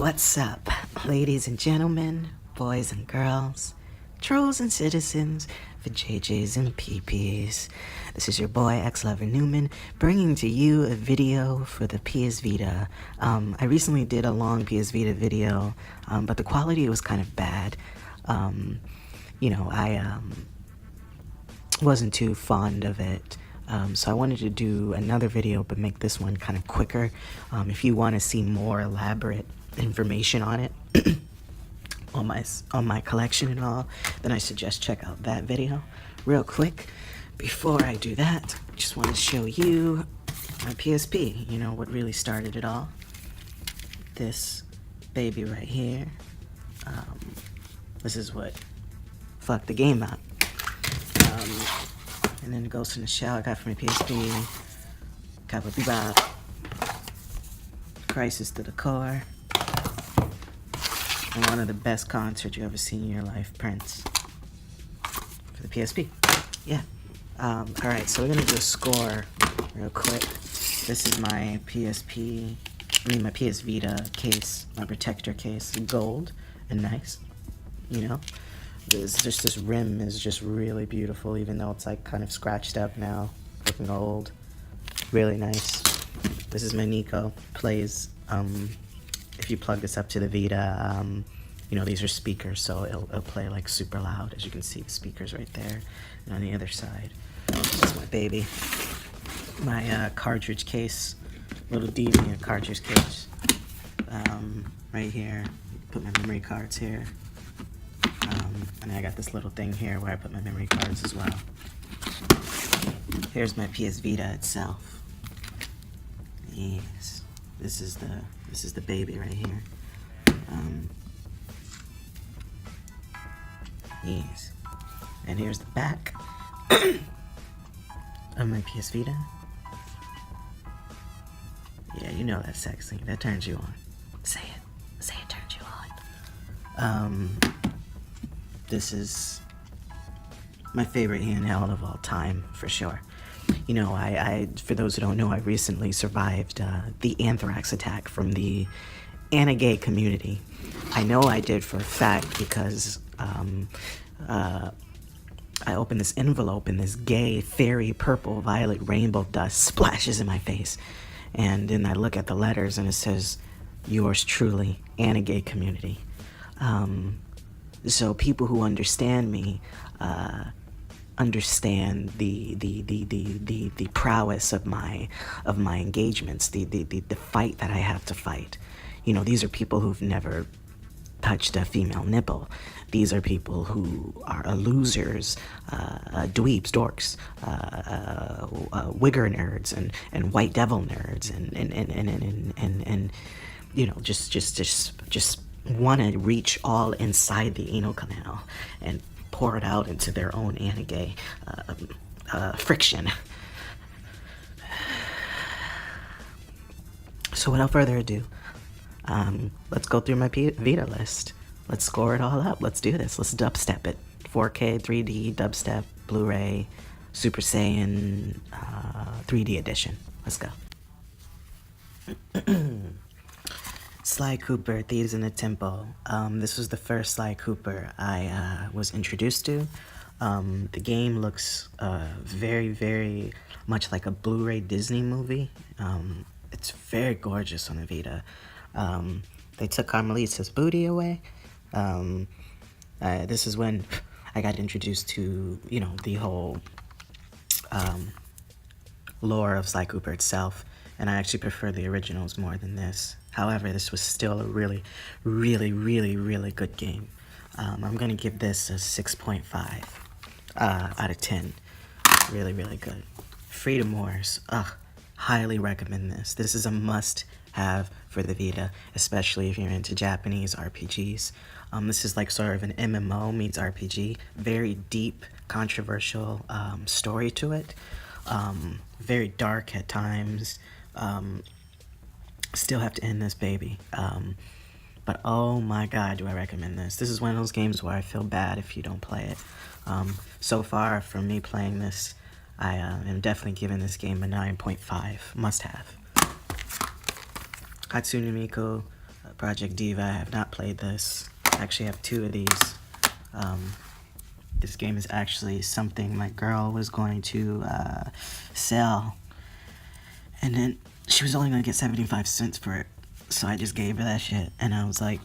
What's up, ladies and gentlemen, boys and girls, trolls and citizens, for JJs and PPs? This is your boy, X-Lover Newman, bringing to you a video for the PS Vita. I recently did a long PS Vita video, but the quality was kind of bad. I wasn't too fond of it. So I wanted to do another video, but make this one kind of quicker. If you want to see more elaborate information on it, on my collection and all, then I suggest check out that video. Real quick, before I do that, I just want to show you my PSP. You know what really started it all? This baby right here. This is what fucked the game up. And then it goes in the shell I got from my PSP. Cowboy Bebop. Crisis to the Core. And one of the best concerts you ever seen in your life, Prince. For the PSP. Yeah. Alright, so we're gonna do a score real quick. This is my my PS Vita case, my protector case. Gold and nice, you know. This rim is just really beautiful, even though it's like kind of scratched up now, looking old. Really nice. This is my Nico. Plays, if you plug this up to the Vita, these are speakers, so it'll play like super loud. As you can see, the speakers right there. And on the other side, this is my baby. My cartridge case, little deviant cartridge case. Right here, put my memory cards here. And I got this little thing here where I put my memory cards as well. Here's my PS Vita itself. Yes, this is the baby right here. Yes, and here's the back of my PS Vita. Yeah, you know that sex thing that turns you on. Say it turns you on. This is my favorite handheld of all time, for sure. You know, I for those who don't know, I recently survived the anthrax attack from the anti-gay community. I know I did for a fact because I opened this envelope and this gay, fairy, purple, violet, rainbow dust splashes in my face. And then I look at the letters and it says, "Yours truly, anti-gay community." So people who understand me understand the prowess of my engagements, the fight that I have to fight. You know, these are people who've never touched a female nipple. These are people who are losers, dweebs, dorks, wigger nerds, and white devil nerds, and you know, just want to reach all inside the anal canal and pour it out into their own anti-gay friction. So without further ado, let's go through my Vita list. Let's score it all up. Let's do this. Let's dubstep it. 4K, 3D, dubstep, Blu-ray, Super Saiyan, 3D edition. Let's go. Sly Cooper, Thieves in the Temple. This was the first Sly Cooper I was introduced to. The game looks very, very much like a Blu-ray Disney movie. It's very gorgeous on the Vita. They took Carmelita's booty away. This is when I got introduced to, the whole lore of Sly Cooper itself. And I actually prefer the originals more than this. However, this was still a really, really, really, really good game. I'm going to give this a 6.5 out of 10. Really, really good. Freedom Wars. Highly recommend this. This is a must-have for the Vita, especially if you're into Japanese RPGs. This is like sort of an MMO meets RPG. Very deep, controversial story to it. Very dark at times. Still have to end this baby. But oh my god, do I recommend this. This is one of those games where I feel bad if you don't play it. So far, from me playing this, I am definitely giving this game a 9.5. Must have. Hatsune Miku, Project Diva. I have not played this. I actually have 2 of these. This game is actually something my girl was going to sell, and then she was only going to get 75 cents for it, so I just gave her that shit, and I was like,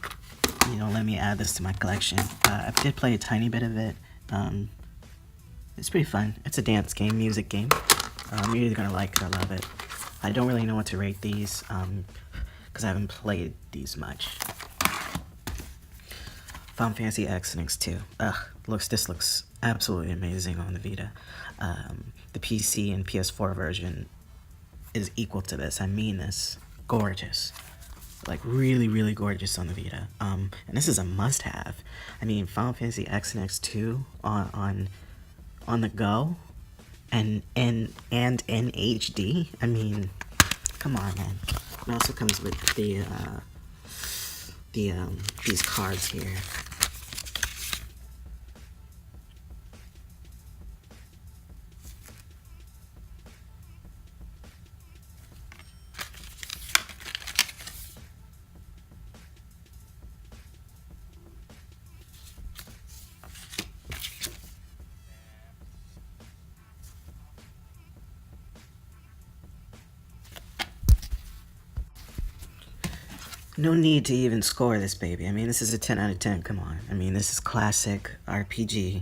let me add this to my collection. I did play a tiny bit of it. It's pretty fun. It's a dance game, music game. You're either going to like it or love it. I don't really know what to rate these, because I haven't played these much. Final Fantasy X and X2. This looks absolutely amazing on the Vita. The PC and PS4 version is equal to this. I mean this. Gorgeous. Like really, really gorgeous on the Vita. And this is a must-have. I mean, Final Fantasy X and X2 on the go, and in HD. I mean, come on, man. It also comes with these cards here. No need to even score this baby. I mean, this is a 10 out of 10. Come on. I mean, this is classic RPG,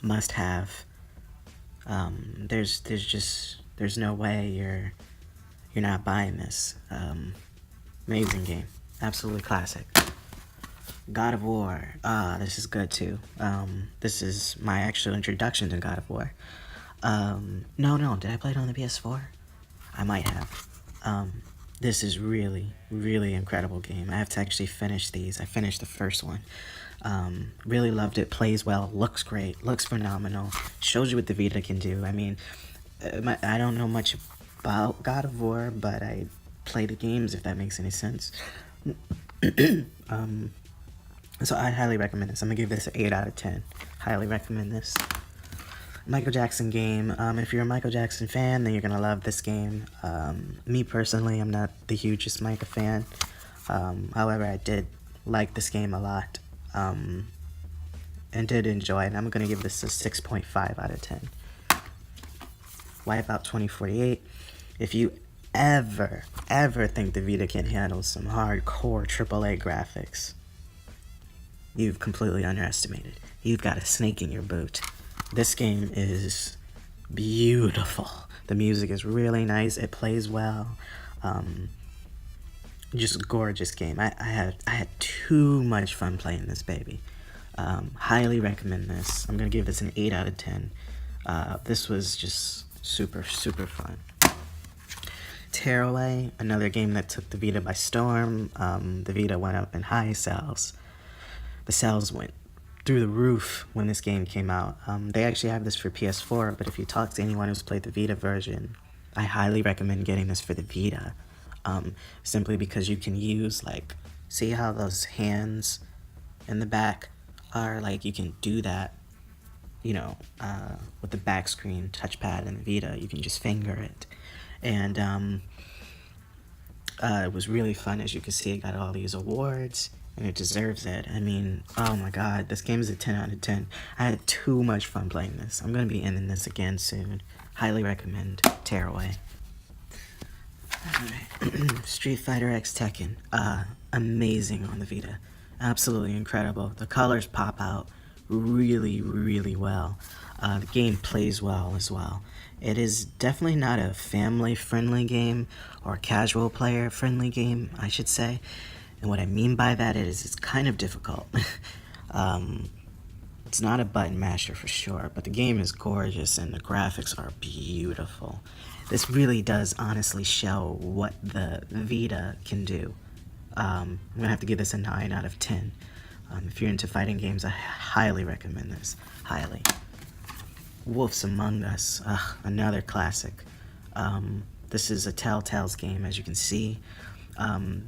must have. There's no way you're not buying this. Amazing game. Absolutely classic. God of War. This is good too. This is my actual introduction to God of War. No, did I play it on the PS4? I might have. This is really, really incredible game. I have to actually finish these. I finished the first one. Really loved it. Plays well. Looks great. Looks phenomenal. Shows you what the Vita can do. I mean, I don't know much about God of War, but I play the games, if that makes any sense. So I highly recommend this. I'm gonna give this an 8 out of 10. Highly recommend this. Michael Jackson game. If you're a Michael Jackson fan, then you're gonna love this game. Me personally, I'm not the hugest Micah fan. However, I did like this game a lot, and did enjoy it. I'm gonna give this a 6.5 out of 10. Wipeout 2048. If you ever think the Vita can handle some hardcore AAA graphics, you've completely underestimated. You've got a snake in your boot. This game is beautiful. The music is really nice. It plays well. Just gorgeous game. I had too much fun playing this baby. Highly recommend this. I'm gonna give this an 8 out of 10. This was just super fun. Tearaway, another game that took the Vita by storm. The Vita went up in high sales. The sales went through the roof when this game came out. They actually have this for PS4, but if you talk to anyone who's played the Vita version, I highly recommend getting this for the Vita. Simply because you can use, like, see how those hands in the back are, like, you can do that, with the back screen touchpad in the Vita. You can just finger it. And it was really fun. As you can see, it got all these awards, and it deserves it. I mean, oh my god, this game is a 10 out of 10. I had too much fun playing this. I'm going to be ending this again soon. Highly recommend Tearaway. Alright. Street Fighter X Tekken. Amazing on the Vita. Absolutely incredible. The colors pop out really well. The game plays well as well. It is definitely not a family-friendly game, or a casual player-friendly game, I should say. And what I mean by that is it's kind of difficult. It's not a button masher for sure, but the game is gorgeous and the graphics are beautiful. This really does honestly show what the Vita can do. I'm gonna have to give this a 9 out of 10. If you're into fighting games, I highly recommend this. Highly. Wolves Among Us, another classic. This is a Telltale's game, as you can see.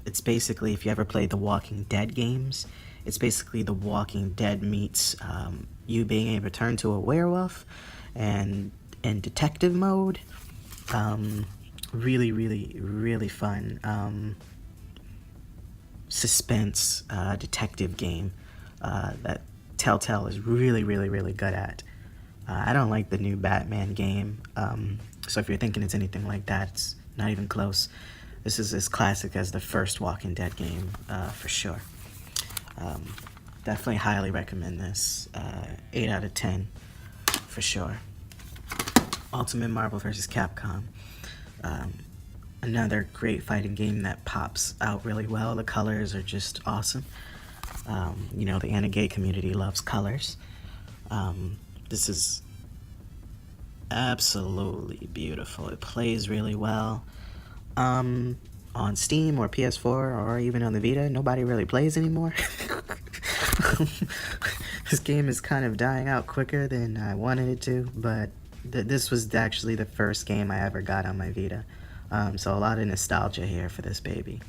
It's basically, if you ever played the Walking Dead games, it's basically the Walking Dead meets you being able to turn to a werewolf, and in detective mode. Really fun. suspense detective game that Telltale is really, really, really good at. I don't like the new Batman game, so if you're thinking it's anything like that, it's not even close. This is as classic as the first Walking Dead game, for sure. Definitely highly recommend this. 8 out of 10, for sure. Ultimate Marvel vs. Capcom. Another great fighting game that pops out really well. The colors are just awesome. You know, the anti-gay community loves colors. This is absolutely beautiful. It plays really well. On Steam or PS4 or even on the Vita, nobody really plays anymore. This game is kind of dying out quicker than I wanted it to, but this was actually the first game I ever got on my Vita. So a lot of nostalgia here for this baby.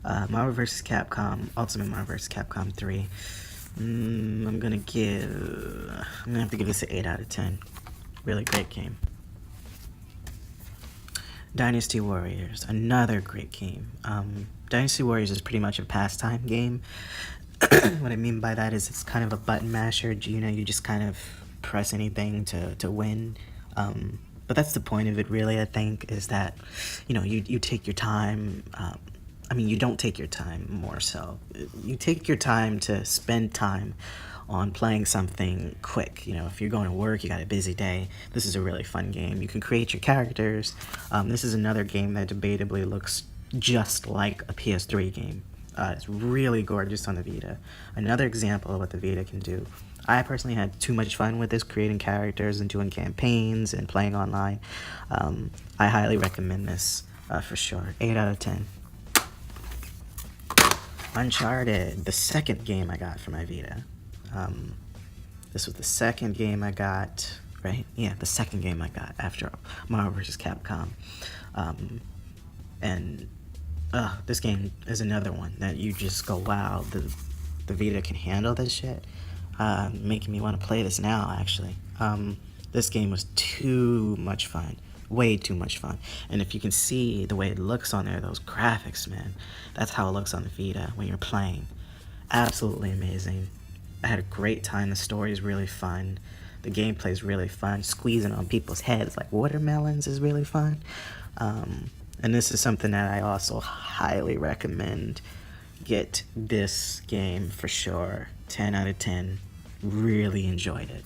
Marvel vs. Capcom, Ultimate Marvel vs. Capcom 3. I'm gonna have to give this an 8 out of 10. Really great game. Dynasty Warriors, another great game. Dynasty Warriors is pretty much a pastime game. What I mean by that is it's kind of a button masher. You know, you just kind of press anything to win. But that's the point of it, really, I think, is that, you know, you take your time. I mean, you don't take your time, more so. You take your time to spend time on playing something quick. You know, if you're going to work, you got a busy day, this is a really fun game. You can create your characters. This is another game that debatably looks just like a PS3 game. It's really gorgeous on the Vita. Another example of what the Vita can do. I personally had too much fun with this, creating characters and doing campaigns and playing online. I highly recommend this for sure. 8 out of 10. Uncharted, the second game I got for my Vita. This was the second game I got, right? Yeah, the second game I got after Marvel vs. Capcom. And this game is another one that you just go, wow, the Vita can handle this shit. Making me want to play this now, actually. This game was too much fun. Way too much fun. And if you can see the way it looks on there, those graphics, man, that's how it looks on the Vita when you're playing. Absolutely amazing. I had a great time. The story is really fun. The gameplay is really fun. Squeezing on people's heads like watermelons is really fun. And this is something that I also highly recommend. Get this game for sure. 10 out of 10. Really enjoyed it.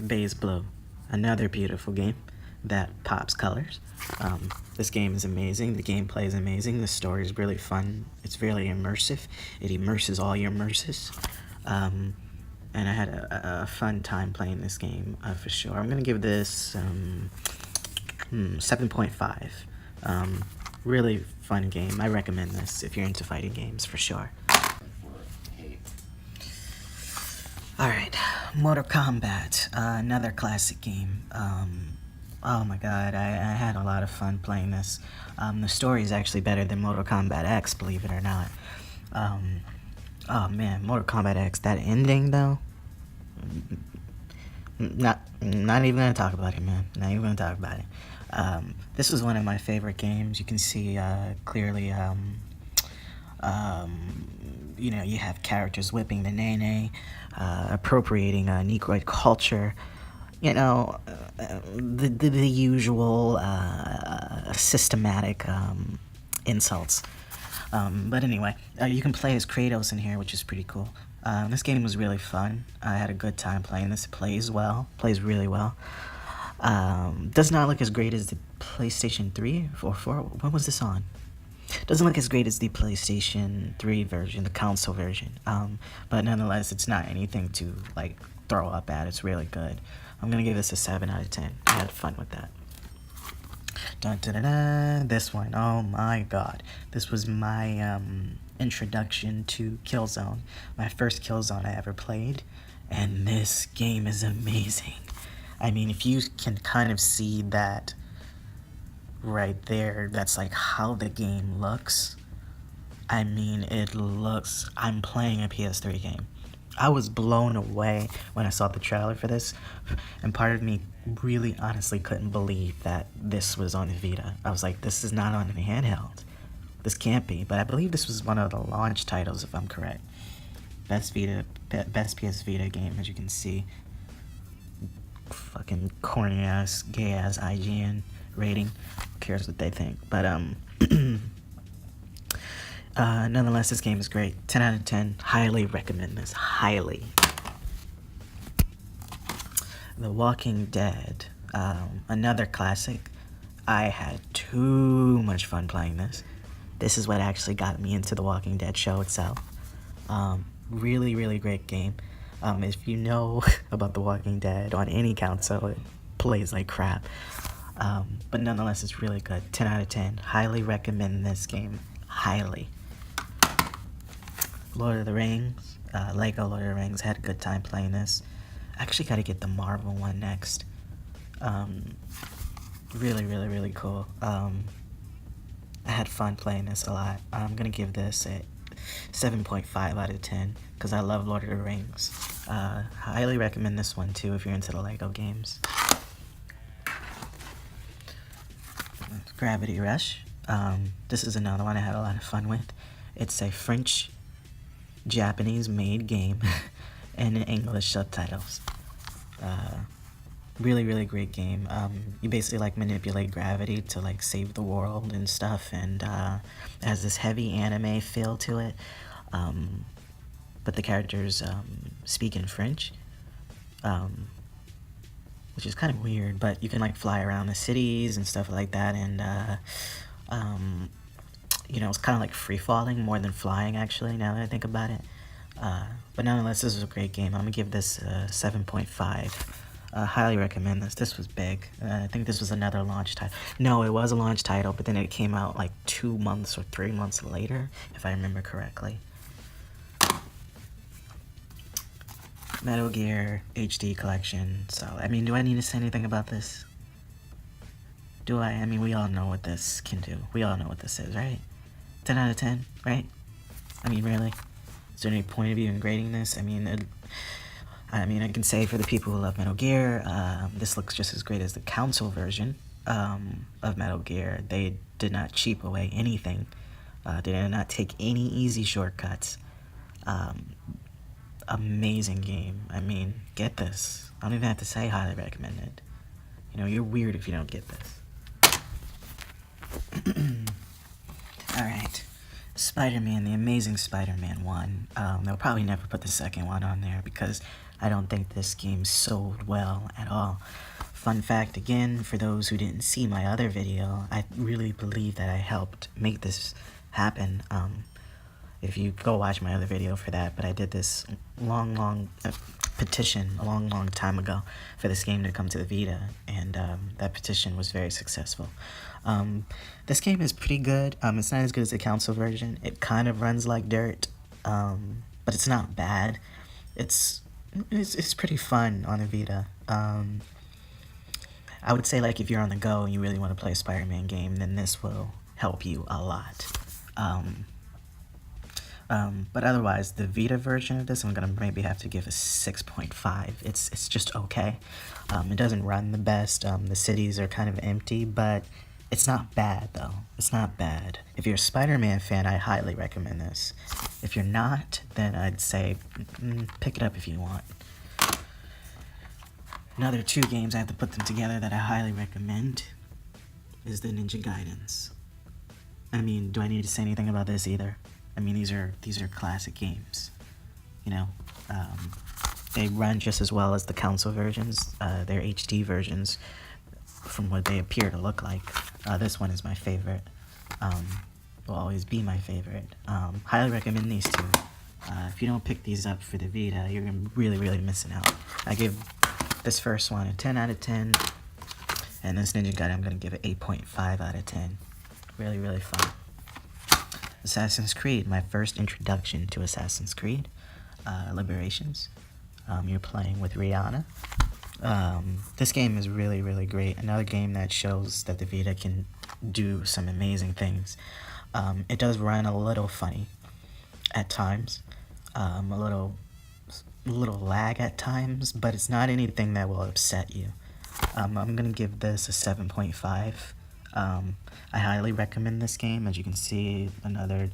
Baze Blue, another beautiful game that pops colors. This game is amazing. The gameplay is amazing. The story is really fun. It's really immersive. It immerses all your immerses. And I had a fun time playing this game for sure. I'm gonna give this 7.5. Really fun game. I recommend this if you're into fighting games for sure. Alright, Mortal Kombat, another classic game. Oh my god, I had a lot of fun playing this. The story is actually better than Mortal Kombat X, believe it or not. Oh man, Mortal Kombat X, that ending though? Not even gonna talk about it, man. Not even gonna talk about it. This was one of my favorite games. You can see clearly, you know, you have characters whipping the nene, appropriating Negroid culture, you know, the usual systematic insults. But anyway, you can play as Kratos in here, which is pretty cool. This game was really fun. I had a good time playing this. It plays well, plays really well. Does not look as great as the PlayStation 3 or 4. What was this on? Doesn't look as great as the PlayStation 3 version, the console version. But nonetheless, it's not anything to like throw up at. It's really good. I'm gonna give this a 7 out of 10. I had fun with that. Dun, dun, dun, dun. This one, oh my god. This was my introduction to Killzone. My first Killzone I ever played. And this game is amazing. I mean, if you can kind of see that right there, that's like how the game looks. I mean, it looks, I'm playing a PS3 game. I was blown away when I saw the trailer for this, and part of me really honestly couldn't believe that this was on the Vita. I was like, this is not on the handheld. This can't be, but I believe this was one of the launch titles, if I'm correct. Best PS Vita game, as you can see. Fucking corny ass, gay ass IGN rating. Who cares what they think? But nonetheless, this game is great. 10 out of 10. Highly recommend this. Highly. The Walking Dead. Another classic. I had too much fun playing this. This is what actually got me into The Walking Dead show itself. Really, really great game. If you know about The Walking Dead on any console, it plays like crap. But nonetheless, it's really good. 10 out of 10. Highly recommend this game. Highly. Lord of the Rings. Lego Lord of the Rings. Had a good time playing this. Actually got to get the Marvel one next. Really, really, really cool. I had fun playing this a lot. I'm going to give this a 7.5 out of 10 because I love Lord of the Rings. Highly recommend this one too if you're into the Lego games. Gravity Rush. This is another one I had a lot of fun with. It's a French-Japanese made game and in English subtitles. Really, really great game. You basically like manipulate gravity to like save the world and stuff, and it has this heavy anime feel to it. But the characters speak in French, which is kind of weird. But you can like fly around the cities and stuff like that, and you know, it's kind of like free falling more than flying. Actually, now that I think about it. But nonetheless, this is a great game. I'm gonna give this 7.5. Highly recommend this. This was big. I think this was another launch title. No, it was a launch title, but then it came out like 2 months or 3 months later, if I remember correctly. Metal Gear HD Collection. So, I mean, do I need to say anything about this? Do I? I mean, we all know what this can do. We all know what this is, right? 10 out of 10, right? I mean, really? Is there any point of even grading this? I mean, I can say for the people who love Metal Gear, this looks just as great as the console version of Metal Gear. They did not cheap away anything. They did not take any easy shortcuts. Amazing game. I mean, get this. I don't even have to say highly recommended. You know, you're weird if you don't get this. Alright. Spider-Man, the Amazing Spider-Man 1. They'll probably never put the second one on there because I don't think this game sold well at all. Fun fact again, for those who didn't see my other video, I really believe that I helped make this happen. If you go watch my other video for that, but I did this long petition a long time ago for this game to come to the Vita, and that petition was very successful. This game is pretty good. It's not as good as the console version. It kind of runs like dirt, but it's not bad. It's pretty fun on the Vita. I would say, like, if you're on the go and you really want to play a Spider-Man game, then this will help you a lot. But otherwise, the Vita version of this, I'm gonna maybe have to give a 6.5. It's just okay. It doesn't run the best. The cities are kind of empty, but it's not bad though. It's not bad. If you're a Spider-Man fan, I highly recommend this. If you're not, then I'd say pick it up if you want. Another 2 games, I have to put them together, that I highly recommend is the Ninja Gaidens. I mean, do I need to say anything about this either? I mean, these are classic games, you know. They run just as well as the console versions. They're HD versions from what they appear to look like. This one is my favorite. Will always be my favorite. Highly recommend these 2. If you don't pick these up for the Vita, you're really missing out. I give this first one a 10 out of 10, and this Ninja Gaiden I'm gonna give it 8.5 out of 10. Really fun. Assassin's Creed, my first introduction to Assassin's Creed, Liberations. You're playing with Rihanna. This game is really great. Another game that shows that the Vita can do some amazing things. It does run a little funny at times, a little a little lag at times, but it's not anything that will upset you. I'm gonna give this a 7.5. I highly recommend this game. As you can see, another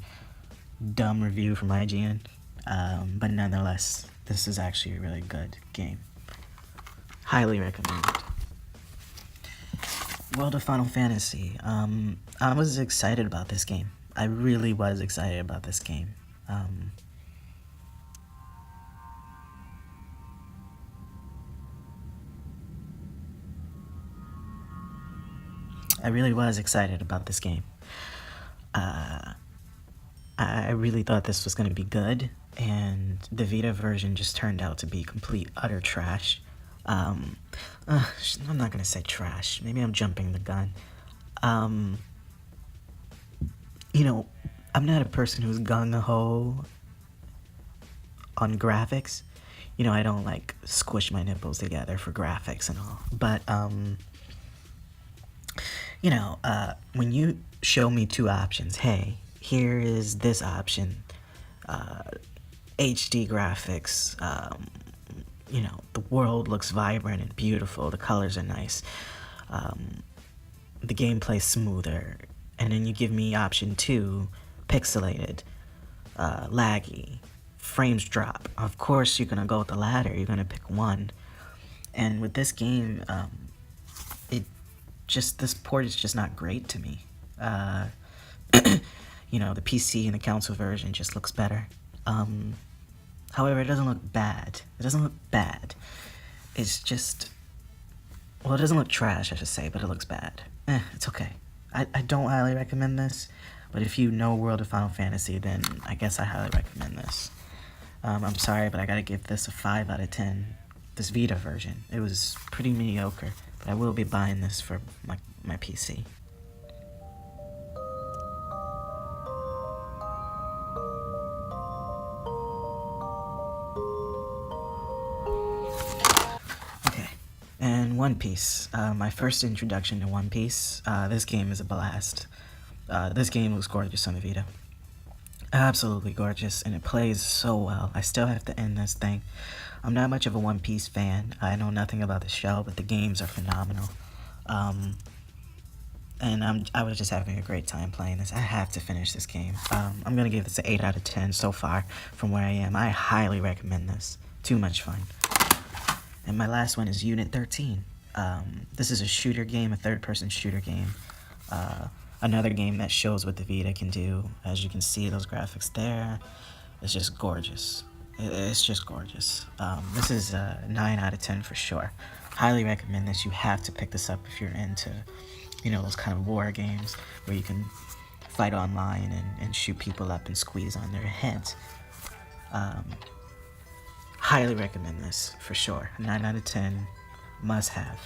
dumb review from IGN, but nonetheless, this is actually a really good game. Highly recommend it. World of Final Fantasy. I was excited about this game. I really was excited about this game. I really was excited about this game. I really thought this was going to be good, and the Vita version just turned out to be complete, utter trash. I'm not going to say trash. Maybe I'm jumping the gun. You know, I'm not a person who's gung-ho on graphics. You know, I don't, like, squish my nipples together for graphics and all. But, you know, when you show me two options, hey, here is this option, HD graphics, you know, the world looks vibrant and beautiful, the colors are nice, the gameplay's smoother, and then you give me option 2, pixelated, laggy, frames drop. Of course you're gonna go with the latter, you're gonna pick one. And with this game, this port is just not great to me. You know, the PC and the console version just looks better. However, it doesn't look bad. It doesn't look bad. It's just, well, it doesn't look trash, I should say, but it looks bad. It's okay. I don't highly recommend this, but if you know World of Final Fantasy, then I guess I highly recommend this. I'm sorry, but I gotta give this a 5 out of 10. This Vita version. It was pretty mediocre, but I will be buying this for my PC. Okay, and One Piece. My first introduction to One Piece. This game is a blast. This game looks gorgeous on the Vita. Absolutely gorgeous, and it plays so well. I still have to end this thing. I'm not much of a One Piece fan. I know nothing about the show, but the games are phenomenal. And I was just having a great time playing this. I have to finish this game. I'm gonna give this an 8 out of 10 so far from where I am. I highly recommend this. Too much fun. And my last one is Unit 13. This is a shooter game, a third-person shooter game. Another game that shows what the Vita can do. As you can see, those graphics there, it's just gorgeous. It's just gorgeous. This is a 9 out of 10 for sure. Highly recommend this. You have to pick this up if you're into, you know, those kind of war games where you can fight online and shoot people up and squeeze on their heads. Highly recommend this for sure. 9 out of 10, must have.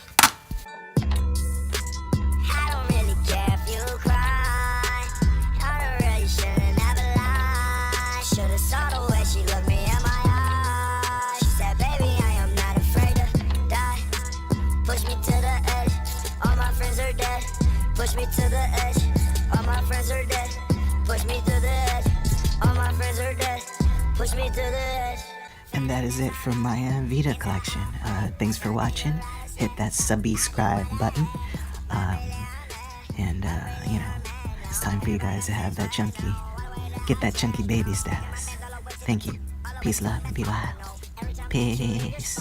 Push me to the edge, all my friends are dead. Push me to the edge, all my friends are dead. Push me to the edge. And that is it for my Vita collection. Thanks for watching. Hit that subscribe button. You know, it's time for you guys to have that get that chunky baby status. Thank you. Peace, love, and be wild. Peace.